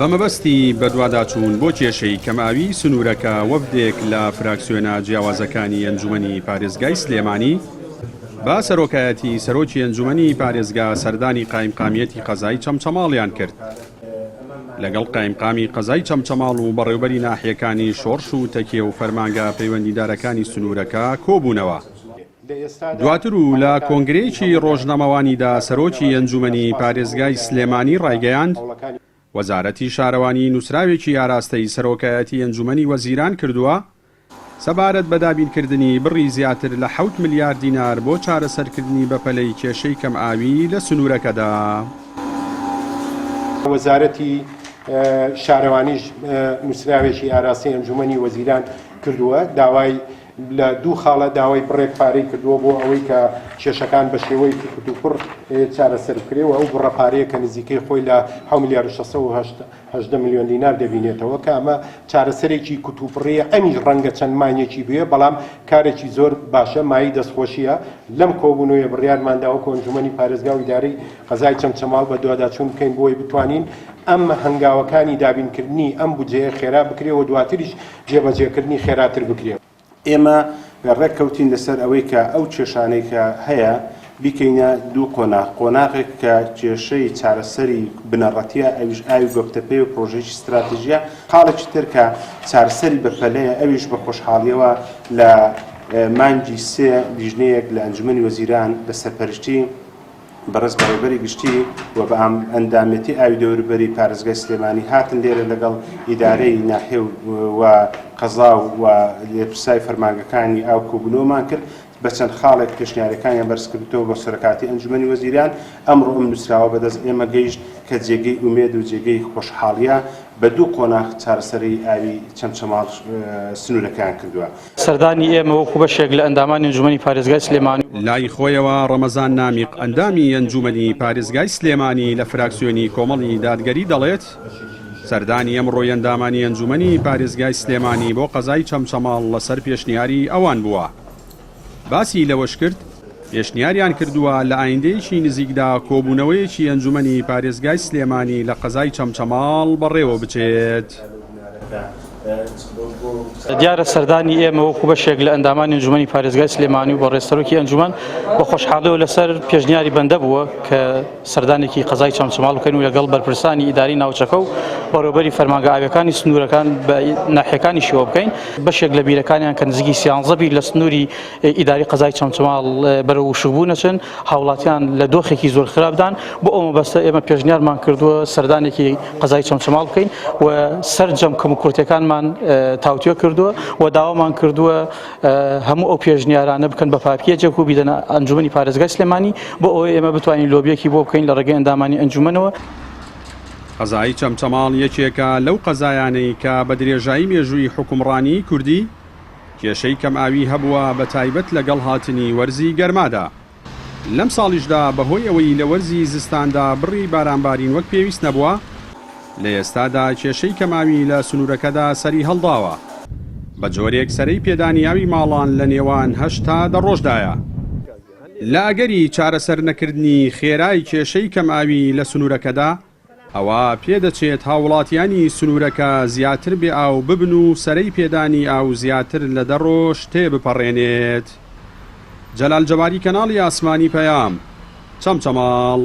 بەمەبەستی بەدواداچوون بۆ کێشەی کەماوی سنوورەکە وەفدێک لە فراکسیۆنە جیاوازەکانی ئەنجومەنی پارێزگای سلێمانی با سەرۆکایەتی سەرۆکی ئەنجومەنی پارێزگا سەردانی قایمقامیەتی قەزای چەمچەماڵیان کرد لەگەڵ قایمقامی قەزای چەمچەماڵ و بەڕێوەبەری ناحیەکانی شۆڕش و تەکیە و فەرمانگە پەیوەندیدارەکانی سنوورەکە کۆبوونەوە. دواتر و لە کۆنگرەیەکی ڕۆژنامەوانیدا سەرۆکی ئەنجومەنی پارێزگای سلێمانی ڕایگەیاند وەزارەتی شارەوانی نووسراوێکی ئاراستەی سەرۆکایەتی ئەنجومەنی وەزیران کردووە سەبارەت بە دابینکردنی بڕی زیاتر لە 7 ملیارد دینار بۆ چارەسەرکردنی بەپەلەی کێشەی کەمئاوی لە سنوورەکەدا. وەزارەتی شارەوانیش نووسراوێکی ئاراستی ئەنجومەنی وەزیران کردووە داوای لە دوو خاڵە داوای بڕێک پارەی کردووە بۆ ئەوەی کە کێشەکان بە شێوەی کورتوپڕ چارەسەر بکرێەوە ئەو بڕە پارەیە کە نزیکەی خۆی لە 7 ملیارد 680 میلیۆن دینار دەبینێتەوە کە ئەمە چارەسەرێکی کورتوپڕەیە ئەمیش ڕەنگە چەند مانگێکی بێ بەڵام کارێکی زۆر باشە مای دەستخۆشیە لەم کۆبوونەوەی بڕیارمانداوە کە ئەنجومەنی پارێزگا و ئیدارەی قەزای چەمچەماڵ بە دوواداچوون بکەین بۆی بتوانین ئەم هەنگاوەکانی دابینکردنی ئەم بودجەیە خێرا بکرێەوە دواتریش جێبەجێکردنی خێراتر بکرێت. ئێمە ڕێککەوتین لەسەر ئەوەی کە ئەو کێشانەی کە هەیە بیکەینە دوو قۆناغێک کە کێشەی چارەسەری بنەڕەتیە ئەویش ئاوی گۆپتەپێ و پرۆژێکی استراتیژیە قاڵێکی تر کە چارەسەری بەپەلەیە ئەویش بە خۆشحاڵیەوە لە مانگی سێ لیژنەیەک لە ئەنجومەنی وەزیران لە سەرپەرشتی بەڕێز بەڕێوەبەری گشتی و بە ئەندامەتی ئاوی دەوروبەری پارێزگای سلێمانی هاتن لێرە لەگەڵ ئیدارەی ناحیە و قەزا و لێپرسای فەرمانگەکانی ئاو کۆبوونەوەمان کرد بە چەند خاڵێک پێشنیارەکانیان بەرزکردەوە بۆ سەرۆکاتی ئەنجومەنی وەزیران ئەمڕۆ ئەم نووسراوە بەدەست ئێمە گەیشت کە جێگەی ئومێد و جێگەی خۆشحاڵیە بە دوو قۆناغ چارەسەری ئاوی چەمچەماڵ سنوورەکان کردووە. سەردانی ئێمە وەکو بەشێک لە ئەندامانی ئەنجومەنی پارێزگای سلێمانی لای خۆیەوە ڕەمەزان نامیق ئەندامی ئەنجومەنی پارێزگای سلێمانی لە فراکسیۆنی کۆمەڵی دادگەری دەڵێت سەردانی ئەمڕۆی ئەندامانی ئەنجومەنی پارێزگای سلێمانی بۆ قەزای چەمچەماڵ لەسەر پێشنیاری ئەوان بووە. باسی لەوەش کرد پێشنیاریان کردووە لە ئایندەیەکی نزیکدا کۆبوونەوەیەکی ئەنجومەنی پارێزگای سلێمانی لە قەزای چەمچەماڵ بەڕێوە بچێت. دیارە سەردانی ئێمە وەکو بەشێک لە ئەندامانی ئەنجومەنی پارێزگای سلێمانی و بە ڕێستەرۆکی ئەنجومەن بە خۆشحاڵیەوە لەسەر پێشنیاری بەندە بووە کە سەردانێکی قەزای چەمچەماڵ بکەین و لەگەڵ بەرپرسانی ئیداری ناوچەکە و بەڕێوەبەری فەرمانگە ئاویەکانی سنوورەکان بە ناحیەکانی شێوە بکەین. بەشێک لە بیرەکانیان کە نزیکی 13 بیر لە سنووری ئیداری قەزای چەمچەماڵ بەرەو وشوبوو نەچن هاوڵاتیان لە دۆخێکی زۆر خراپدان بۆ ئەوە بەستە ئێمە پێشنیارمان کردووە سەردانێکی قەزای چەمچەماڵ بکەین و سەرجەم کەم و کورتەکانمان تاوتوێ کردووە و داوامان کردووە هەموو ئەو پێشنیارانە بکەن بە پاپیەجێک و بیدەنە ئەنجومەنی پارێزگای سلێمانی بۆ ئەوەی ئێمە بتوانین لۆبیەکی بۆ بکەین لە ڕێگەی ئەندامانی ئەنجومەنەوە. قەزای چەمچەماڵ یەکێکە لەو قەزایانەی کە بە درێژایی مێژووی حکومڕانی کوردی کێشەی کەمئاوی هەبووە بە تایبەت لەگەڵ هاتنی وەرزی گەرمادا. لەم ساڵیشدا بەهۆی ئەوەی لە وەرزی زستاندا بڕی بارانبارین وەک پێویست نەبووە لە ئێستادا کێشەی کەماوی لە سنوورەکەدا سەری هەڵداوە بە جۆرێک سەرەی پێدانیاوی ماڵان لە نێوان 8 تا 10 ڕۆژدایە. لە ئەگەری چارەسەر نەکردنی خێرای کێشەی کەمئاوی لە سنوورەکەدا ئەوە پێدەچێت هاوڵاتیانی سنوورەکە زیاتر بێ ئاو ببن و سەرەی پێدانی ئاو زیاتر لە 10 ڕۆژ تێبپەڕێنێت. جەلال جەباری کەناڵی ئاسمانی پەیام چەمچەماڵ.